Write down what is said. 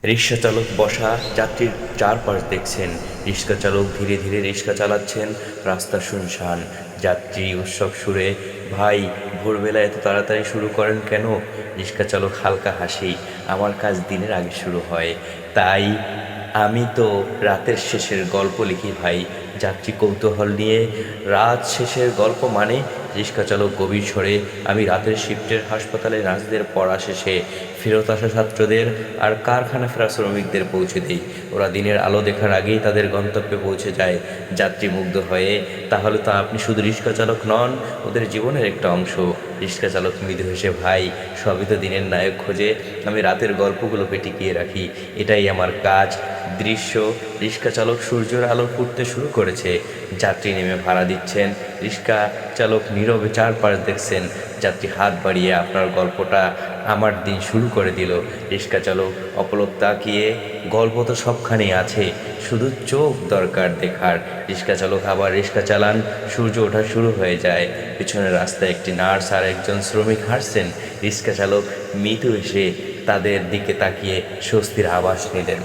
রিক্সা চালক বসা, যাত্রীর চারপাশ দেখছেন। রিক্সা চালক ধীরে ধীরে রিক্সা চালাচ্ছেন। রাস্তা শুনশান। যাত্রী উৎসব সুরে, ভাই ভোরবেলা এত তাড়াতাড়ি শুরু করেন কেন? রিক্সা চালক হালকা হাসি, আমার কাজ দিনের আগে শুরু হয়, তাই আমি তো রাতের শেষের গল্প লিখি ভাই। যাত্রী কৌতূহল নিয়ে, রাত শেষের গল্প মানে? রিক্সা চালক গভীর স্বরে, আমি রাতের শিফটের হাসপাতালে নার্সদের পড়া শেষে ফেরত আসা ছাত্রদের আর কারখানা ফেরা শ্রমিকদের পৌঁছে দিই। ওরা দিনের আলো দেখার আগেই তাদের গন্তব্যে পৌঁছে যায়। যাত্রী মুগ্ধ হয়ে, তাহলে তো আপনি শুধু রিক্সা চালক নন, ওদের জীবনের একটা অংশ। রিক্সা চালক মৃদু হেসে, ভাই সবই তো দিনের নায়ক খোঁজে, আমি রাতের গল্পগুলোকে টিকিয়ে রাখি, এটাই আমার কাজ। দৃশ্য, রিক্সা চালক সূর্যের আলো ফুটতে শুরু করেছে। যাত্রী নেমে ভাড়া দিচ্ছেন। রিক্সা চালক নীরবে চারপাশ দেখছেন। যাত্রী হাত বাড়িয়ে, আপনার গল্পটা আমার দিন শুরু করে দিল। রিক্সা চালক অপলক তাকিয়ে, গল্প তো সবখানেই আছে, শুধু চোখ দরকার দেখার। রিক্সা চালক আবার রিক্সা চালান। সূর্য ওঠা শুরু হয়ে যায়। পিছনের রাস্তায় একটি নার্স আর একজন শ্রমিক হাঁটছেন। রিক্সা চালক মৃদু এসে তাদের দিকে তাকিয়ে স্বস্তির আভাস নিলেন।